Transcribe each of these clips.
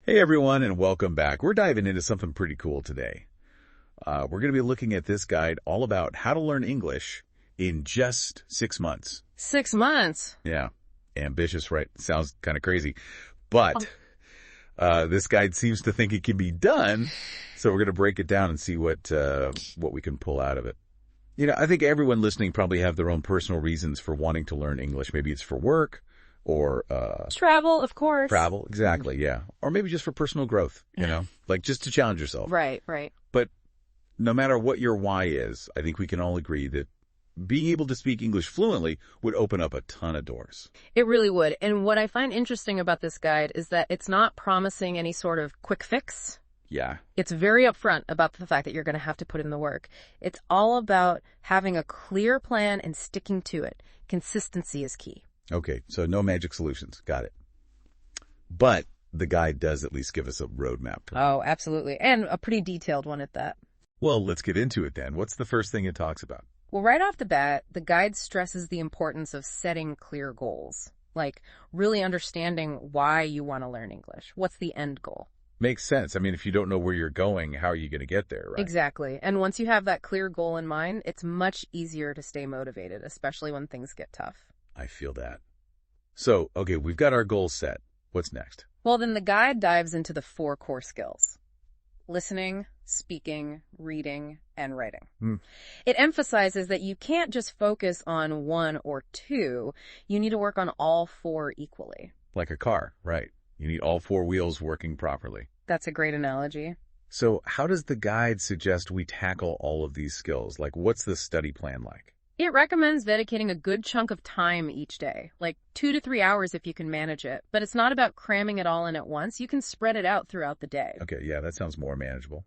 Hey everyone, and welcome back. We're diving into something pretty cool today. We're going to be looking at this guide all about how to learn English in just 6 months. 6 months? Yeah, ambitious, right? Sounds kind of crazy. But this guide seems to think it can be done, so we're going to break it down and see what we can pull out of it. You know, I think everyone listening probably have their own personal reasons for wanting to learn English. Maybe it's for work. Or travel, of course. Travel, exactly, yeah. Or maybe just for personal growth, like just to challenge yourself. Right. But no matter what your why is, I think we can all agree that being able to speak English fluently would open up a ton of doors. It really would. And what I find interesting about this guide is that it's not promising any sort of quick fix. Yeah. It's very upfront about the fact that you're going to have to put in the work. It's all about having a clear plan and sticking to it. Consistency is key. Okay, so no magic solutions. Got it. But the guide does at least give us a roadmap. Oh, absolutely. And a pretty detailed one at that. Well, let's get into it then. What's the first thing it talks about? Well, right off the bat, the guide stresses the importance of setting clear goals, like really understanding why you want to learn English. What's the end goal? Makes sense. I mean, if you don't know where you're going, how are you going to get there, right? Exactly. And once you have that clear goal in mind, it's much easier to stay motivated, especially when things get tough. I feel that. So, okay, we've got our goals set. What's next? Well, then the guide dives into the 4 core skills: listening, speaking, reading, and writing. It emphasizes that you can't just focus on 1 or 2. You need to work on all 4 equally. Like a car, right? You need all 4 wheels working properly. That's a great analogy. So how does the guide suggest we tackle all of these skills? Like, what's the study plan like? It recommends dedicating a good chunk of time each day, like 2 to 3 hours if you can manage it. But it's not about cramming it all in at once. You can spread it out throughout the day. Okay, yeah, that sounds more manageable.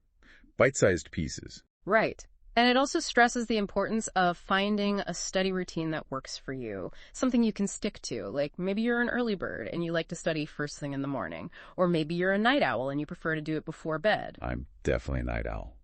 Bite-sized pieces. Right. And it also stresses the importance of finding a study routine that works for you, something you can stick to. Like maybe you're an early bird and you like to study first thing in the morning, or maybe you're a night owl and you prefer to do it before bed. I'm definitely a night owl.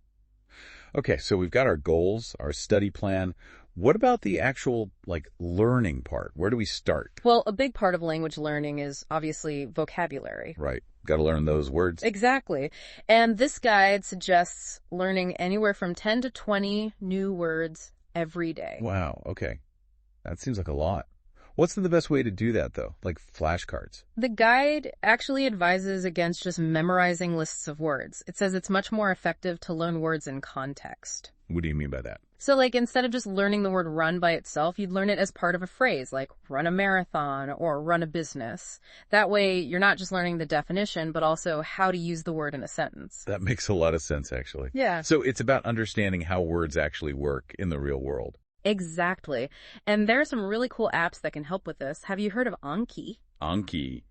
Okay, so we've got our goals, our study plan. What about the actual, learning part? Where do we start? Well, a big part of language learning is obviously vocabulary. Right. Got to learn those words. Exactly. And this guide suggests learning anywhere from 10 to 20 new words every day. Wow, okay. That seems like a lot. What's the best way to do that, though? Like flashcards? The guide actually advises against just memorizing lists of words. It says it's much more effective to learn words in context. What do you mean by that? So instead of just learning the word run by itself, you'd learn it as part of a phrase, like run a marathon or run a business. That way, you're not just learning the definition, but also how to use the word in a sentence. That makes a lot of sense, actually. Yeah. So it's about understanding how words actually work in the real world. Exactly. And there are some really cool apps that can help with this. Have you heard of Anki? Anki.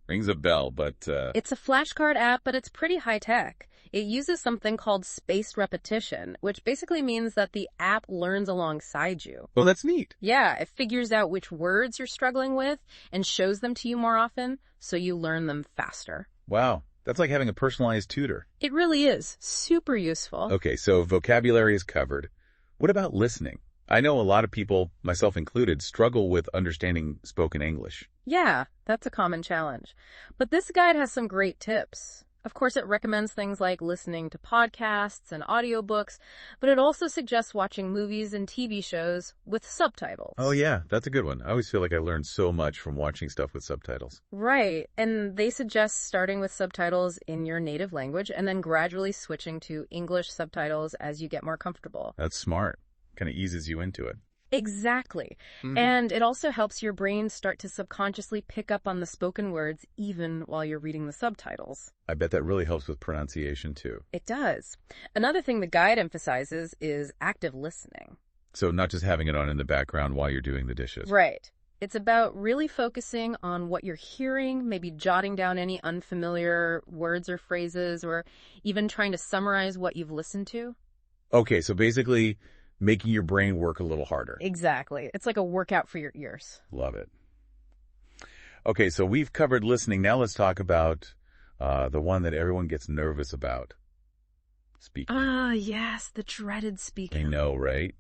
Rings a bell, but... It's a flashcard app, but it's pretty high-tech. It uses something called spaced repetition, which basically means that the app learns alongside you. Oh, that's neat. Yeah, it figures out which words you're struggling with and shows them to you more often, so you learn them faster. Wow. That's like having a personalized tutor. It really is. Super useful. Okay, so vocabulary is covered. What about listening? I know a lot of people, myself included, struggle with understanding spoken English. Yeah, that's a common challenge. But this guide has some great tips. Of course, it recommends things like listening to podcasts and audiobooks, but it also suggests watching movies and TV shows with subtitles. Oh, yeah, that's a good one. I always feel like I learn so much from watching stuff with subtitles. Right, and they suggest starting with subtitles in your native language and then gradually switching to English subtitles as you get more comfortable. That's smart. Kind of eases you into it. Exactly. And it also helps your brain start to subconsciously pick up on the spoken words even while you're reading the subtitles. I bet that really helps with pronunciation, too. It does. Another thing the guide emphasizes is active listening. So not just having it on in the background while you're doing the dishes. Right. It's about really focusing on what you're hearing, maybe jotting down any unfamiliar words or phrases, or even trying to summarize what you've listened to. Okay, so basically making your brain work a little harder. Exactly. It's like a workout for your ears. Love it. Okay, so we've covered listening. Now let's talk about the one that everyone gets nervous about. speaking. Ah, yes, the dreaded I speaking. know, right?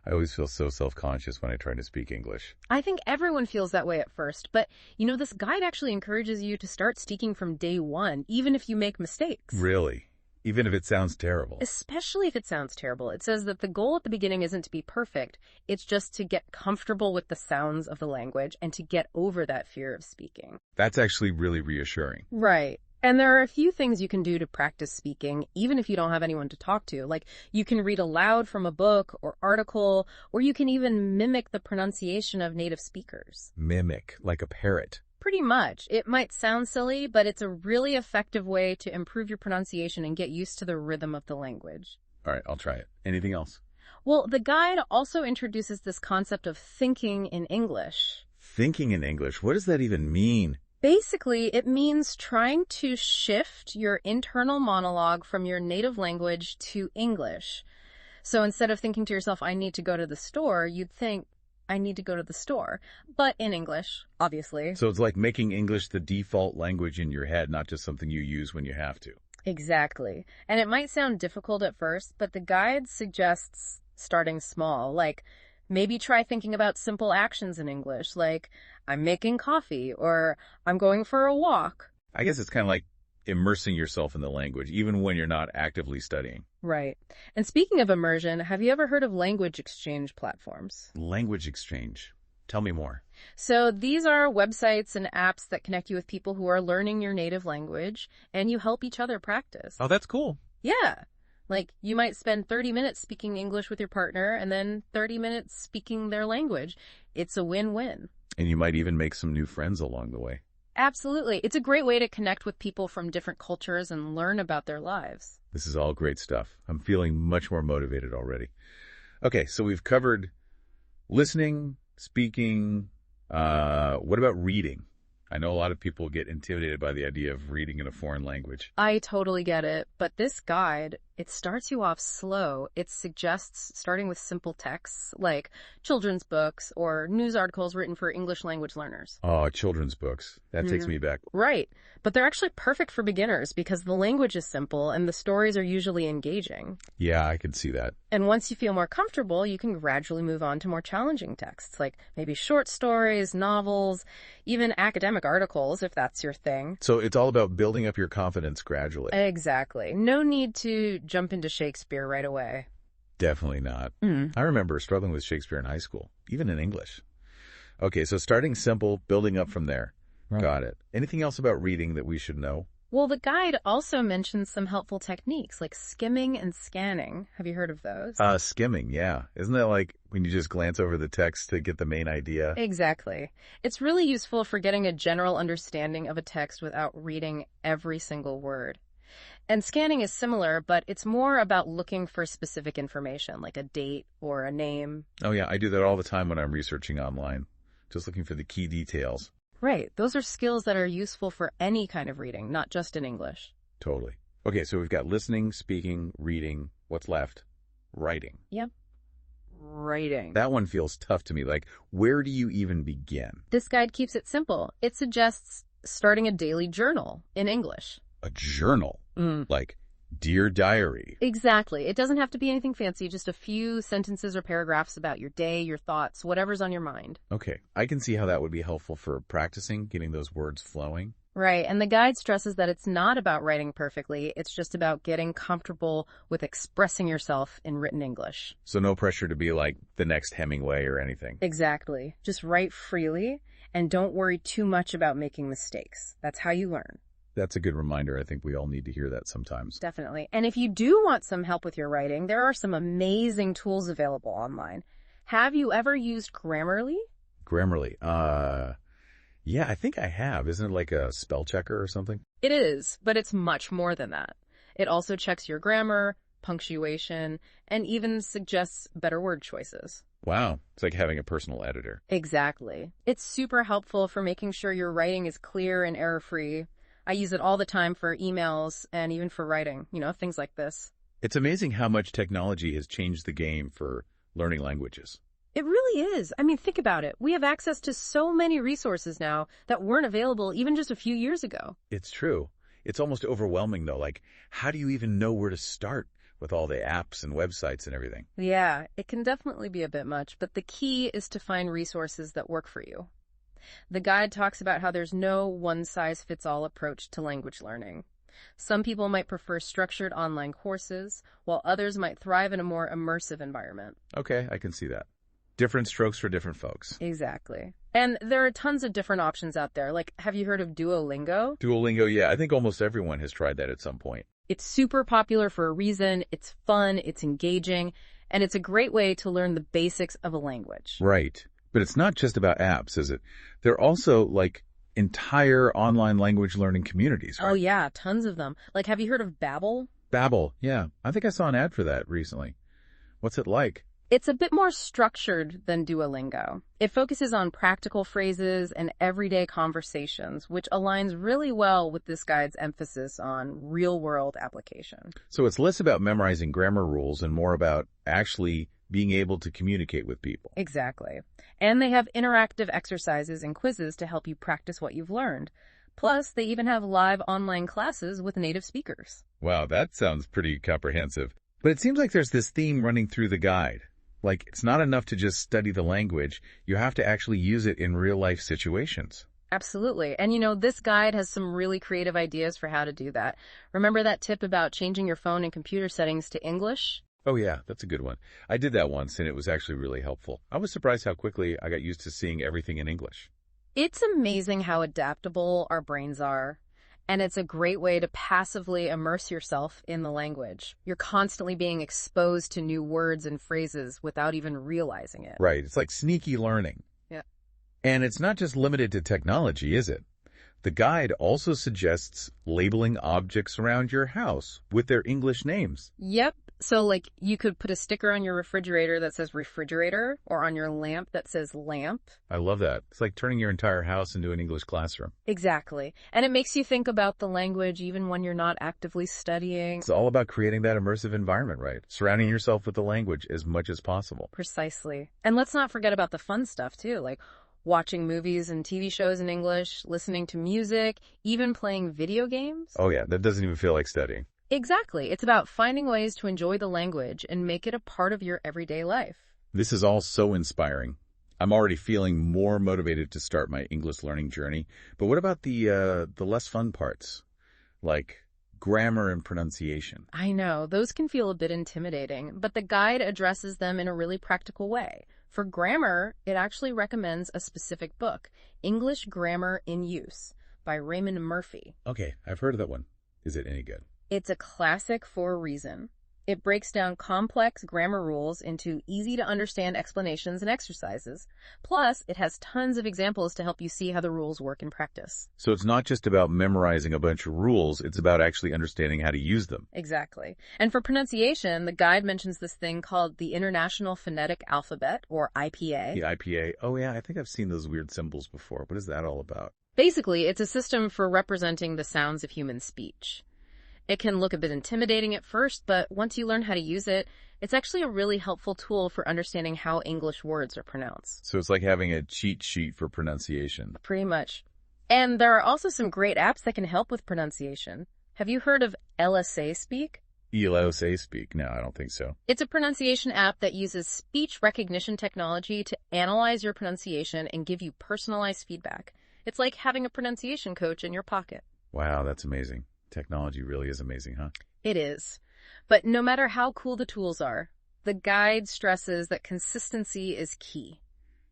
I always feel so self-conscious when I try to speak English. I think everyone feels that way at first, but this guide actually encourages you to start speaking from day one, even if you make mistakes. Really? Even if it sounds terrible? Especially if it sounds terrible. It says that the goal at the beginning isn't to be perfect. It's just to get comfortable with the sounds of the language and to get over that fear of speaking. That's actually really reassuring. Right. And there are a few things you can do to practice speaking, even if you don't have anyone to talk to. Like, you can read aloud from a book or article, or you can even mimic the pronunciation of native speakers. Mimic, like a parrot. Pretty much. It might sound silly, but it's a really effective way to improve your pronunciation and get used to the rhythm of the language. All right, I'll try it. Anything else? Well, the guide also introduces this concept of thinking in English. Thinking in English, what does that even mean? Basically, it means trying to shift your internal monologue from your native language to English. So instead of thinking to yourself, I need to go to the store, you'd think, I need to go to the store, but in English, obviously. So it's like making English the default language in your head, not just something you use when you have to. Exactly. And it might sound difficult at first, but the guide suggests starting small, like maybe try thinking about simple actions in English, like I'm making coffee or I'm going for a walk. I guess it's kind of like immersing yourself in the language, even when you're not actively studying. Right. And speaking of immersion, have you ever heard of language exchange platforms? Language exchange. Tell me more. So these are websites and apps that connect you with people who are learning your native language, and you help each other practice. Oh, that's cool. Yeah. Like, you might spend 30 minutes speaking English with your partner and then 30 minutes speaking their language. It's a win-win. And you might even make some new friends along the way. Absolutely. It's a great way to connect with people from different cultures and learn about their lives. This is all great stuff. I'm feeling much more motivated already. Okay, so we've covered listening, speaking. What about reading? I know a lot of people get intimidated by the idea of reading in a foreign language. I totally get it, but this guide, it starts you off slow. It suggests starting with simple texts like children's books or news articles written for English language learners. Oh, children's books. That takes me back. Right, but they're actually perfect for beginners because the language is simple and the stories are usually engaging. Yeah, I can see that. And once you feel more comfortable, you can gradually move on to more challenging texts, like maybe short stories, novels, even academic articles, if that's your thing. So it's all about building up your confidence gradually. Exactly. No need to jump into Shakespeare right away. Definitely not. I remember struggling with Shakespeare in high school, even in English. Okay, so starting simple, building up from there. Right. Got it. Anything else about reading that we should know? Well, the guide also mentions some helpful techniques like skimming and scanning. Have you heard of those? Skimming, yeah. Isn't that like when you just glance over the text to get the main idea? Exactly. It's really useful for getting a general understanding of a text without reading every single word. And scanning is similar, but it's more about looking for specific information, like a date or a name. Oh, yeah. I do that all the time when I'm researching online, just looking for the key details. Right. Those are skills that are useful for any kind of reading, not just in English. Totally. Okay, so we've got listening, speaking, reading. What's left? Writing. Yep. Writing. That one feels tough to me. Like, where do you even begin? This guide keeps it simple. It suggests starting a daily journal in English. A journal? Like, Dear Diary. Exactly. It doesn't have to be anything fancy, just a few sentences or paragraphs about your day, your thoughts, whatever's on your mind. Okay, I can see how that would be helpful for practicing, getting those words flowing. Right, and the guide stresses that it's not about writing perfectly, it's just about getting comfortable with expressing yourself in written English. So no pressure to be like the next Hemingway or anything. Exactly. Just write freely, and don't worry too much about making mistakes. That's how you learn. That's a good reminder. I think we all need to hear that sometimes. Definitely. And if you do want some help with your writing, there are some amazing tools available online. Have you ever used Grammarly? Grammarly? Yeah, I think I have. Isn't it like a spell checker or something? It is, but it's much more than that. It also checks your grammar, punctuation, and even suggests better word choices. Wow. It's like having a personal editor. Exactly. It's super helpful for making sure your writing is clear and error-free. I use it all the time for emails and even for writing, things like this. It's amazing how much technology has changed the game for learning languages. It really is. I mean, think about it. We have access to so many resources now that weren't available even just a few years ago. It's true. It's almost overwhelming, though. Like, how do you even know where to start with all the apps and websites and everything. Yeah, it can definitely be a bit much, but the key is to find resources that work for you. The guide talks about how there's no one-size-fits-all approach to language learning. Some people might prefer structured online courses, while others might thrive in a more immersive environment. Okay, I can see that. Different strokes for different folks. Exactly. And there are tons of different options out there. Like, have you heard of Duolingo? Duolingo, yeah. I think almost everyone has tried that at some point. It's super popular for a reason. It's fun, it's engaging, and it's a great way to learn the basics of a language. Right. But it's not just about apps, is it? There are also, like, entire online language learning communities, right? Oh, yeah, tons of them. Like, have you heard of Babbel? Babbel, yeah. I think I saw an ad for that recently. What's it like? It's a bit more structured than Duolingo. It focuses on practical phrases and everyday conversations, which aligns really well with this guide's emphasis on real-world application. So it's less about memorizing grammar rules and more about actually being able to communicate with people. Exactly. And they have interactive exercises and quizzes to help you practice what you've learned. Plus, they even have live online classes with native speakers. Wow, that sounds pretty comprehensive. But it seems like there's this theme running through the guide. Like, it's not enough to just study the language. You have to actually use it in real-life situations. Absolutely. And this guide has some really creative ideas for how to do that. Remember that tip about changing your phone and computer settings to English? Oh yeah, that's a good one. I did that once and it was actually really helpful. I was surprised how quickly I got used to seeing everything in English. It's amazing how adaptable our brains are. And it's a great way to passively immerse yourself in the language. You're constantly being exposed to new words and phrases without even realizing it. Right. It's like sneaky learning. Yeah. And it's not just limited to technology, is it? The guide also suggests labeling objects around your house with their English names. Yep. So, like, you could put a sticker on your refrigerator that says refrigerator or on your lamp that says lamp. I love that. It's like turning your entire house into an English classroom. Exactly. And it makes you think about the language even when you're not actively studying. It's all about creating that immersive environment, right? Surrounding yourself with the language as much as possible. Precisely. And let's not forget about the fun stuff, too, like watching movies and TV shows in English, listening to music, even playing video games. Oh yeah, that doesn't even feel like studying. Exactly. It's about finding ways to enjoy the language and make it a part of your everyday life. This is all so inspiring. I'm already feeling more motivated to start my English learning journey. But what about the less fun parts, like grammar and pronunciation? I know, those can feel a bit intimidating, but the guide addresses them in a really practical way. For grammar, it actually recommends a specific book, English Grammar in Use, by Raymond Murphy. Okay, I've heard of that one. Is it any good? It's a classic for a reason. It breaks down complex grammar rules into easy-to-understand explanations and exercises. Plus, it has tons of examples to help you see how the rules work in practice. So it's not just about memorizing a bunch of rules, it's about actually understanding how to use them. Exactly. And for pronunciation, the guide mentions this thing called the International Phonetic Alphabet, or IPA. The IPA, oh yeah, I think I've seen those weird symbols before. What is that all about? Basically, it's a system for representing the sounds of human speech. It can look a bit intimidating at first, but once you learn how to use it, it's actually a really helpful tool for understanding how English words are pronounced. So it's like having a cheat sheet for pronunciation. Pretty much. And there are also some great apps that can help with pronunciation. Have you heard of LSA Speak? LSA Speak? No, I don't think so. It's a pronunciation app that uses speech recognition technology to analyze your pronunciation and give you personalized feedback. It's like having a pronunciation coach in your pocket. Wow, that's amazing. Technology really is amazing, huh? It is. But no matter how cool the tools are, the guide stresses that consistency is key.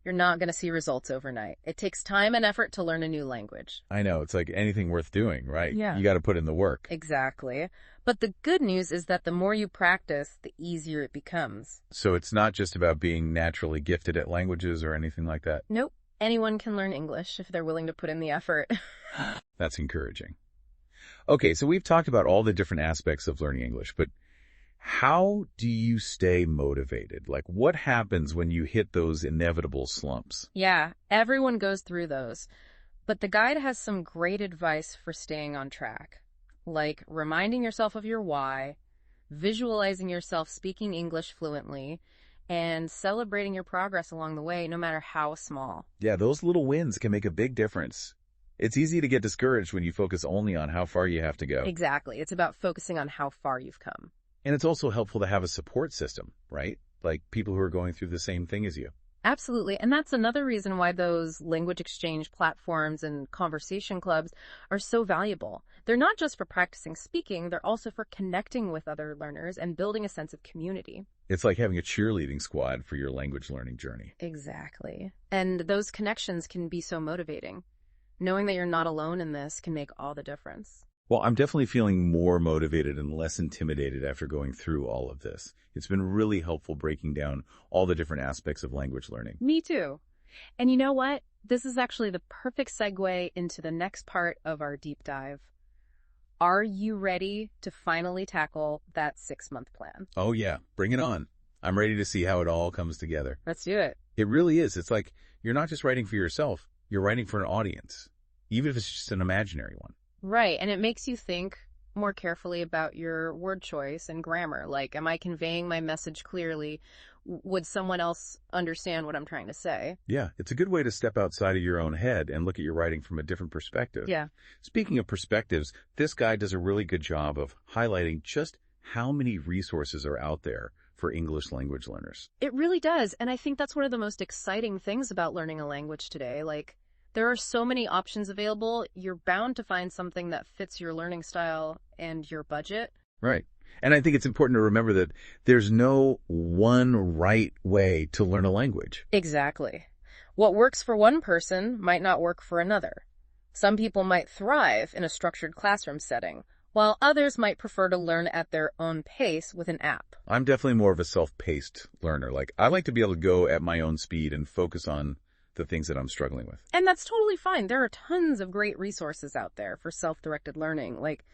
You're not going to see results overnight. It takes time and effort to learn a new language. I know. It's like anything worth doing, right? Yeah. You got to put in the work. Exactly. But the good news is that the more you practice, the easier it becomes. So it's not just about being naturally gifted at languages or anything like that? Nope. Anyone can learn English if they're willing to put in the effort. That's encouraging. Okay, so we've talked about all the different aspects of learning English, but how do you stay motivated? Like, what happens when you hit those inevitable slumps? Yeah, everyone goes through those. But the guide has some great advice for staying on track, like reminding yourself of your why, visualizing yourself speaking English fluently, and celebrating your progress along the way, no matter how small. Yeah, those little wins can make a big difference. It's easy to get discouraged when you focus only on how far you have to go. Exactly. It's about focusing on how far you've come. And it's also helpful to have a support system, right? Like people who are going through the same thing as you. Absolutely. And that's another reason why those language exchange platforms and conversation clubs are so valuable. They're not just for practicing speaking, they're also for connecting with other learners and building a sense of community. It's like having a cheerleading squad for your language learning journey. Exactly. And those connections can be so motivating. Knowing that you're not alone in this can make all the difference. Well, I'm definitely feeling more motivated and less intimidated after going through all of this. It's been really helpful breaking down all the different aspects of language learning. Me too. And you know what? This is actually the perfect segue into the next part of our deep dive. Are you ready to finally tackle that 6-month plan? Oh yeah, bring it on. I'm ready to see how it all comes together. Let's do it. It really is. It's like you're not just writing for yourself, you're writing for an audience, even if it's just an imaginary one. Right, and it makes you think more carefully about your word choice and grammar. Like, am I conveying my message clearly? Would someone else understand what I'm trying to say? Yeah, it's a good way to step outside of your own head and look at your writing from a different perspective. Yeah. Speaking of perspectives, this guy does a really good job of highlighting just how many resources are out there for English language learners. It really does, and I think that's one of the most exciting things about learning a language today. Like, there are so many options available. You're bound to find something that fits your learning style and your budget. Right. And I think it's important to remember that there's no one right way to learn a language. Exactly. What works for one person might not work for another. Some people might thrive in a structured classroom setting, while others might prefer to learn at their own pace with an app. I'm definitely more of a self-paced learner. Like, I like to be able to go at my own speed and focus on the things that I'm struggling with. And that's totally fine. There are tons of great resources out there for self-directed learning. Like,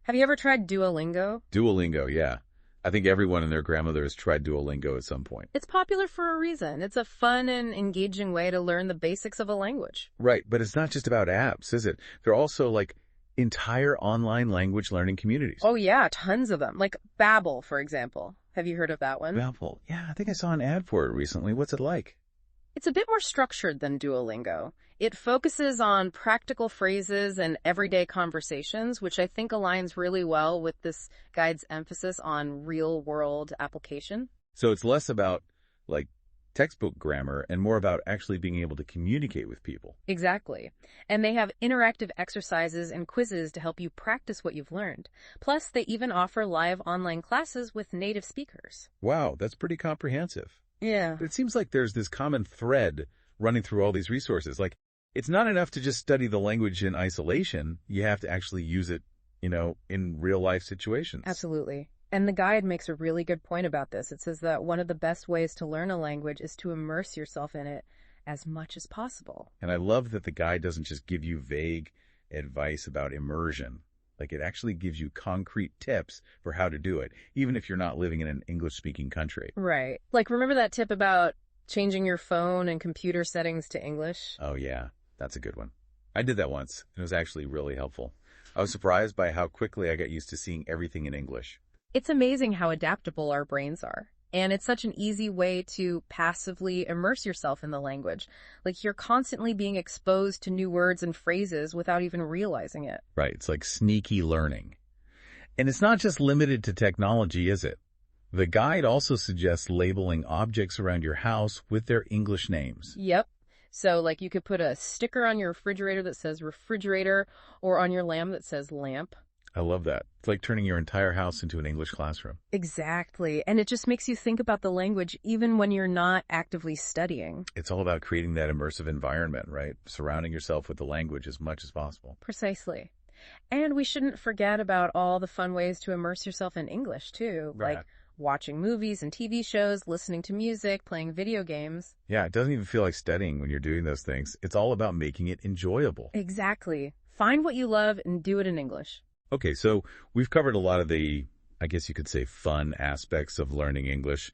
have you ever tried Duolingo? Duolingo, yeah. I think everyone and their grandmother has tried Duolingo at some point. It's popular for a reason. It's a fun and engaging way to learn the basics of a language. Right, but it's not just about apps, is it? They're also like entire online language learning communities. Oh yeah, tons of them. Like Babbel, for example. Have you heard of that one? Babbel. Yeah, I think I saw an ad for it recently. What's it like? It's a bit more structured than Duolingo. It focuses on practical phrases and everyday conversations, which I think aligns really well with this guide's emphasis on real-world application. So it's less about, like, textbook grammar and more about actually being able to communicate with people. Exactly. And they have interactive exercises and quizzes to help you practice what you've learned. Plus, they even offer live online classes with native speakers. Wow, that's pretty comprehensive. Yeah. But it seems like there's this common thread running through all these resources. Like, it's not enough to just study the language in isolation. You have to actually use it, in real life situations. Absolutely. And the guide makes a really good point about this. It says that one of the best ways to learn a language is to immerse yourself in it as much as possible. And I love that the guide doesn't just give you vague advice about immersion. Like, it actually gives you concrete tips for how to do it, even if you're not living in an English-speaking country. Right. Like, remember that tip about changing your phone and computer settings to English? Oh, yeah. That's a good one. I did that once, and it was actually really helpful. I was surprised by how quickly I got used to seeing everything in English. It's amazing how adaptable our brains are. And it's such an easy way to passively immerse yourself in the language. Like, you're constantly being exposed to new words and phrases without even realizing it. Right. It's like sneaky learning. And it's not just limited to technology, is it? The guide also suggests labeling objects around your house with their English names. Yep. So, like, you could put a sticker on your refrigerator that says refrigerator or on your lamp that says lamp. I love that. It's like turning your entire house into an English classroom. Exactly. And it just makes you think about the language even when you're not actively studying. It's all about creating that immersive environment, right? Surrounding yourself with the language as much as possible. Precisely. And we shouldn't forget about all the fun ways to immerse yourself in English, too. Right. Like watching movies and TV shows, listening to music, playing video games. Yeah, it doesn't even feel like studying when you're doing those things. It's all about making it enjoyable. Exactly. Find what you love and do it in English. Okay, so we've covered a lot of the, I guess you could say, fun aspects of learning English.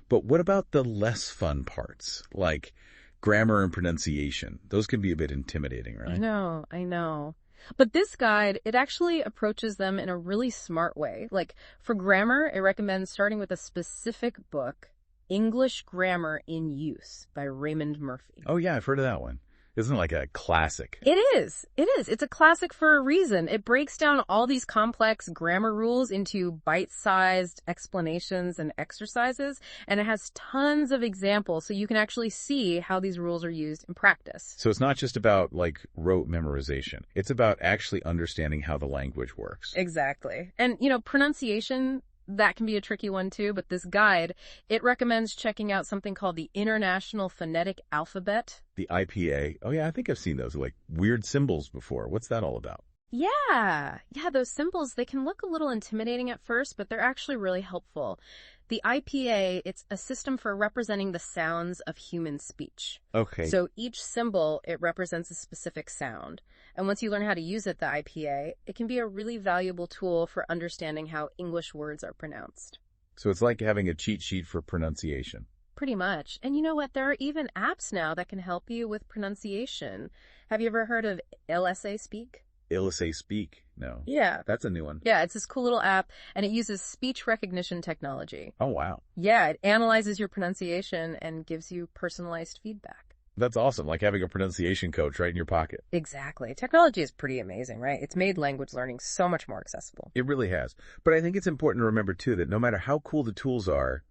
But what about the less fun parts, like grammar and pronunciation? Those can be a bit intimidating, right? I know. But this guide, it actually approaches them in a really smart way. Like, for grammar, it recommends starting with a specific book, English Grammar in Use by Raymond Murphy. Oh, yeah, I've heard of that one. Isn't it like a classic? It is. It is. It's a classic for a reason. It breaks down all these complex grammar rules into bite-sized explanations and exercises, and it has tons of examples so you can actually see how these rules are used in practice. So it's not just about like rote memorization. It's about actually understanding how the language works. Exactly. And, pronunciation, that can be a tricky one too, but this guide, it recommends checking out something called the International Phonetic Alphabet. The IPA. Oh yeah, I think I've seen those like weird symbols before. What's that all about? Yeah, those symbols, they can look a little intimidating at first, but they're actually really helpful. The IPA, it's a system for representing the sounds of human speech. Okay. So each symbol, it represents a specific sound. And once you learn how to use it, the IPA, it can be a really valuable tool for understanding how English words are pronounced. So it's like having a cheat sheet for pronunciation. Pretty much. And you know what? There are even apps now that can help you with pronunciation. Have you ever heard of LSA Speak? LSA Speak? No. Yeah. That's a new one. Yeah, it's this cool little app, and it uses speech recognition technology. Oh, wow. Yeah, it analyzes your pronunciation and gives you personalized feedback. That's awesome, like having a pronunciation coach right in your pocket. Exactly. Technology is pretty amazing, right? It's made language learning so much more accessible. It really has. But I think it's important to remember, too, that no matter how cool the tools are,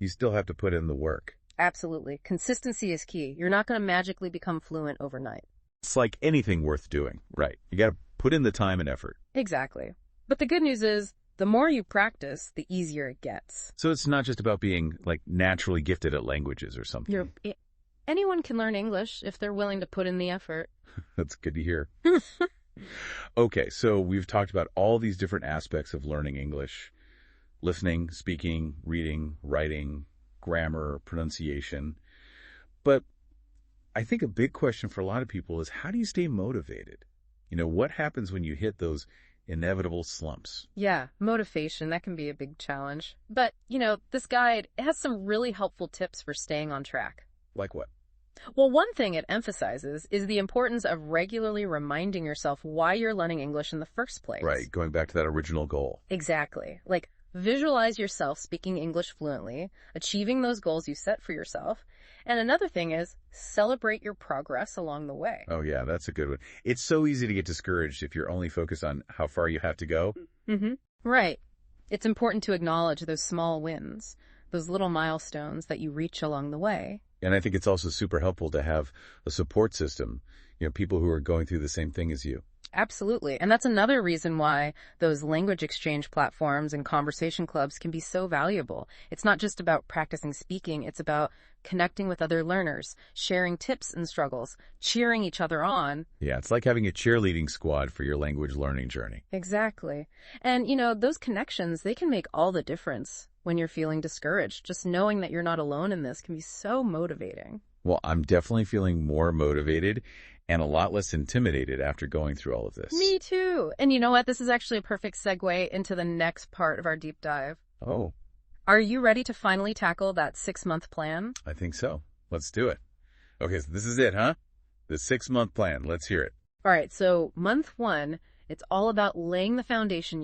you still have to put in the work. Absolutely. Consistency is key. You're not going to magically become fluent overnight. It's like anything worth doing, right? You got to put in the time and effort. Exactly. But the good news is, the more you practice, the easier it gets. So it's not just about being, like, naturally gifted at languages or something. Anyone can learn English if they're willing to put in the effort. That's good to hear. Okay, so we've talked about all these different aspects of learning English. Listening, speaking, reading, writing, grammar, pronunciation. But I think a big question for a lot of people is, how do you stay motivated? What happens when you hit those inevitable slumps? Yeah, motivation, that can be a big challenge. But, this guide has some really helpful tips for staying on track. Like what? Well, one thing it emphasizes is the importance of regularly reminding yourself why you're learning English in the first place. Right, going back to that original goal. Exactly. Like, visualize yourself speaking English fluently, achieving those goals you set for yourself. And another thing is, celebrate your progress along the way. Oh, yeah, that's a good one. It's so easy to get discouraged if you're only focused on how far you have to go. Mm-hmm. Right. It's important to acknowledge those small wins, those little milestones that you reach along the way. And I think it's also super helpful to have a support system, people who are going through the same thing as you. Absolutely. And that's another reason why those language exchange platforms and conversation clubs can be so valuable. It's not just about practicing speaking. It's about connecting with other learners, sharing tips and struggles, cheering each other on. Yeah, it's like having a cheerleading squad for your language learning journey. Exactly. And, those connections, they can make all the difference when you're feeling discouraged. Just knowing that you're not alone in this can be so motivating. Well, I'm definitely feeling more motivated and a lot less intimidated after going through all of this. Me too. And you know what? This is actually a perfect segue into the next part of our deep dive. Oh. Are you ready to finally tackle that 6-month plan? I think so. Let's do it. Okay, so this is it, huh? The 6-month plan. Let's hear it. All right, so month 1, it's all about laying the foundation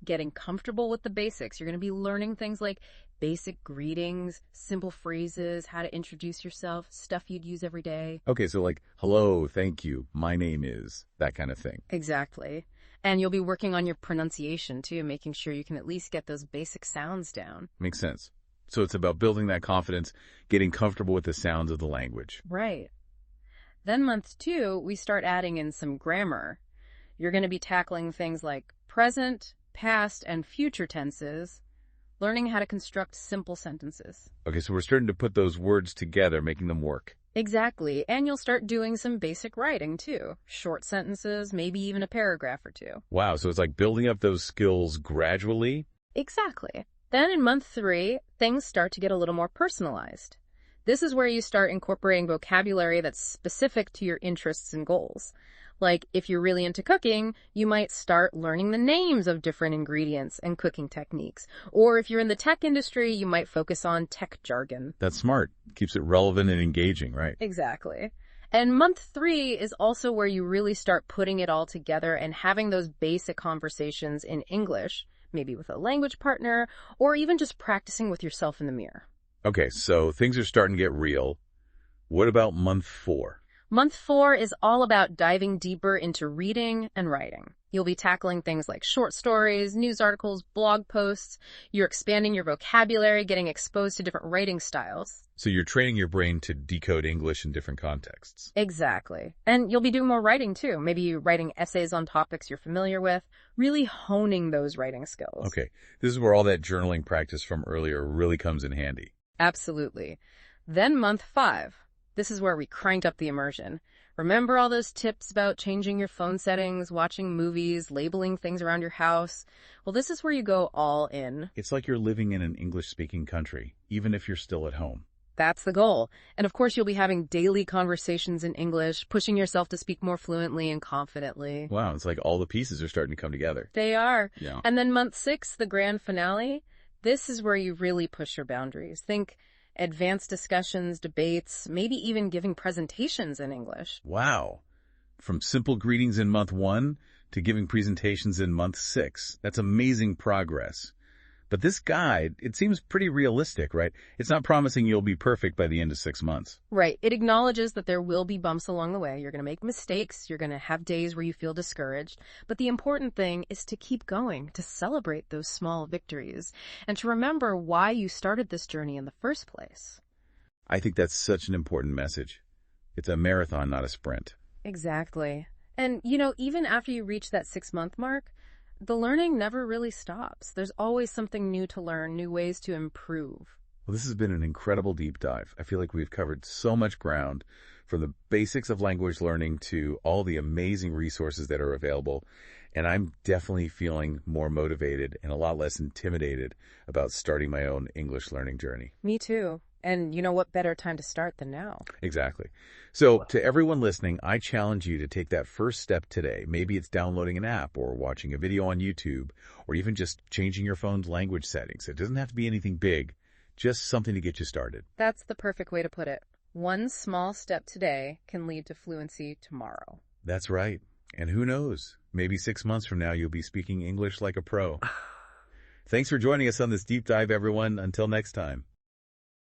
getting comfortable with the basics. You're going to be learning things like basic greetings, simple phrases, how to introduce yourself, stuff you'd use every day. Okay, so like, hello, thank you, my name is, that kind of thing. Exactly. And you'll be working on your pronunciation too, making sure you can at least get those basic sounds down. Makes sense. So it's about building that confidence, getting comfortable with the sounds of the language. Right. Then month 2, we start adding in some grammar. You're going to be tackling things like present, past, and future tenses, learning how to construct simple sentences. Okay, so we're starting to put those words together, making them work. Exactly. And you'll start doing some basic writing, too. Short sentences, maybe even a paragraph or 2. Wow, so it's like building up those skills gradually? Exactly. Then in month 3, things start to get a little more personalized. This is where you start incorporating vocabulary that's specific to your interests and goals. Like, if you're really into cooking, you might start learning the names of different ingredients and cooking techniques. Or if you're in the tech industry, you might focus on tech jargon. That's smart. Keeps it relevant and engaging, right? Exactly. And month 3 is also where you really start putting it all together and having those basic conversations in English, maybe with a language partner, or even just practicing with yourself in the mirror. Okay, so things are starting to get real. What about month 4? Month 4 is all about diving deeper into reading and writing. You'll be tackling things like short stories, news articles, blog posts. You're expanding your vocabulary, getting exposed to different writing styles. So you're training your brain to decode English in different contexts. Exactly. And you'll be doing more writing too. Maybe writing essays on topics you're familiar with, really honing those writing skills. Okay, this is where all that journaling practice from earlier really comes in handy. Absolutely. Then month 5. This is where we cranked up the immersion. Remember all those tips about changing your phone settings, watching movies, labeling things around your house? Well, this is where you go all in. It's like you're living in an English-speaking country, even if you're still at home. That's the goal. And of course, you'll be having daily conversations in English, pushing yourself to speak more fluently and confidently. Wow, it's like all the pieces are starting to come together. They are. Yeah. And then month 6, the grand finale, this is where you really push your boundaries. Think advanced discussions, debates, maybe even giving presentations in English. Wow. From simple greetings in month 1 to giving presentations in month 6. That's amazing progress. But this guide, it seems pretty realistic, right? It's not promising you'll be perfect by the end of 6 months. Right. It acknowledges that there will be bumps along the way. You're going to make mistakes. You're going to have days where you feel discouraged. But the important thing is to keep going, to celebrate those small victories, and to remember why you started this journey in the first place. I think that's such an important message. It's a marathon, not a sprint. Exactly. And, even after you reach that 6-month mark, the learning never really stops. There's always something new to learn, new ways to improve. Well, this has been an incredible deep dive. I feel like we've covered so much ground, from the basics of language learning to all the amazing resources that are available. And I'm definitely feeling more motivated and a lot less intimidated about starting my own English learning journey. Me too. And what better time to start than now? Exactly. So to everyone listening, I challenge you to take that first step today. Maybe it's downloading an app or watching a video on YouTube or even just changing your phone's language settings. It doesn't have to be anything big, just something to get you started. That's the perfect way to put it. One small step today can lead to fluency tomorrow. That's right. And who knows? Maybe 6 months from now, you'll be speaking English like a pro. Thanks for joining us on this deep dive, everyone. Until next time.